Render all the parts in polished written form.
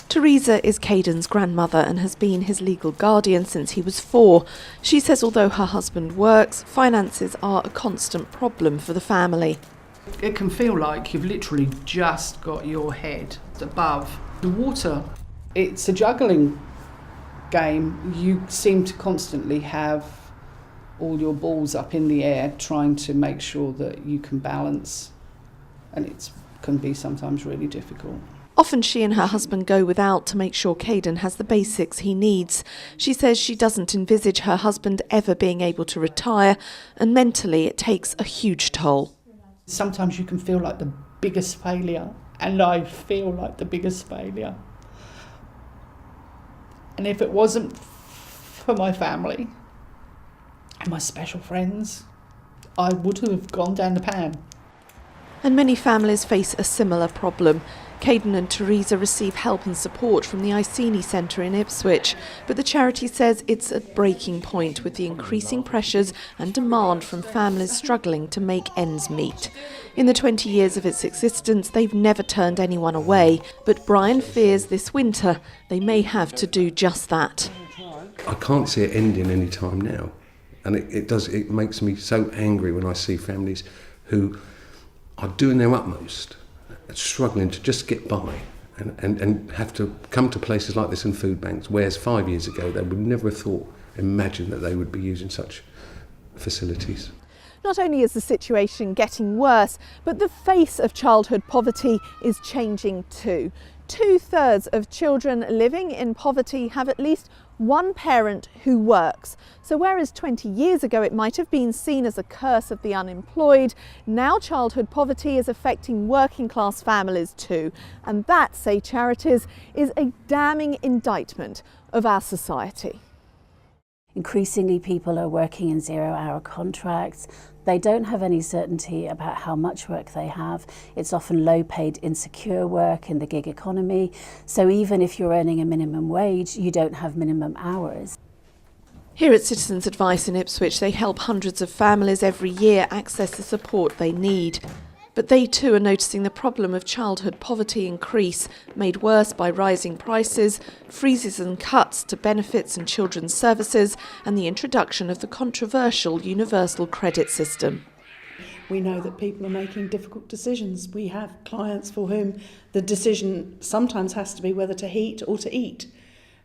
Teresa is Caden's grandmother and has been his legal guardian since he was 4. She says although her husband works, finances are a constant problem for the family. It can feel like you've literally just got your head above the water. It's a juggling game. You seem to constantly have all your balls up in the air trying to make sure that you can balance, and it can be sometimes really difficult. Often she and her husband go without to make sure Caden has the basics he needs. She says she doesn't envisage her husband ever being able to retire, and mentally it takes a huge toll. Sometimes you can feel like the biggest failure, and I feel like the biggest failure. And if it wasn't for my family and my special friends, I would have gone down the pan. And many families face a similar problem. Caden and Teresa receive help and support from the Iceni Centre in Ipswich, but the charity says it's at breaking point with the increasing pressures and demand from families struggling to make ends meet. In the 20 years of its existence, they've never turned anyone away, but Brian fears this winter they may have to do just that. I can't see it ending any time now, and it makes me so angry when I see families who are doing their utmost, struggling to just get by and have to come to places like this in food banks, whereas 5 years ago they would never have imagined that they would be using such facilities. Not only is the situation getting worse, but the face of childhood poverty is changing too. 2/3 of children living in poverty have at least one parent who works. So whereas 20 years ago it might have been seen as a curse of the unemployed, now childhood poverty is affecting working class families too. And that, say charities, is a damning indictment of our society. Increasingly, people are working in zero-hour contracts. They don't have any certainty about how much work they have. It's often low-paid, insecure work in the gig economy. So even if you're earning a minimum wage, you don't have minimum hours. Here at Citizens Advice in Ipswich, they help hundreds of families every year access the support they need. But they too are noticing the problem of childhood poverty increase, made worse by rising prices, freezes and cuts to benefits and children's services, and the introduction of the controversial universal credit system. We know that people are making difficult decisions. We have clients for whom the decision sometimes has to be whether to heat or to eat.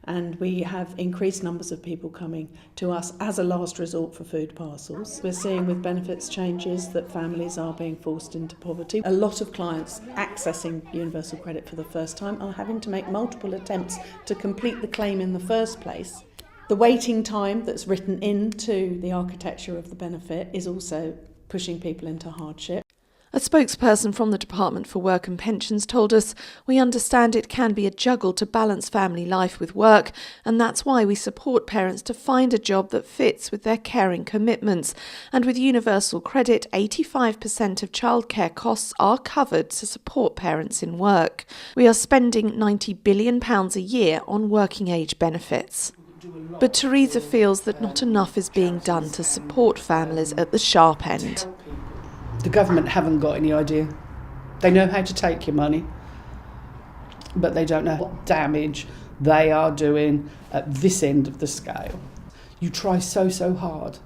And we have increased numbers of people coming to us as a last resort for food parcels. We're seeing with benefits changes that families are being forced into poverty. A lot of clients accessing universal credit for the first time are having to make multiple attempts to complete the claim in the first place. The waiting time that's written into the architecture of the benefit is also pushing people into hardship. A spokesperson from the Department for Work and Pensions told us, "We understand it can be a juggle to balance family life with work, and that's why we support parents to find a job that fits with their caring commitments. And with universal credit, 85% of childcare costs are covered to support parents in work. We are spending £90 billion a year on working age benefits." But Teresa feels that not enough is being done to support families at the sharp end. The government haven't got any idea. They know how to take your money, but they don't know what damage they are doing at this end of the scale. You try so hard.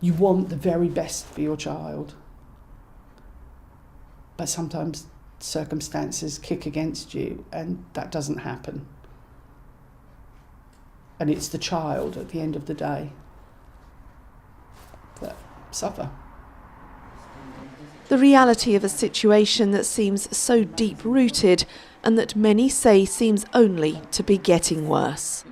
You want the very best for your child, but sometimes circumstances kick against you and that doesn't happen. And it's the child at the end of the day that suffer. The reality of a situation that seems so deep-rooted and that many say seems only to be getting worse.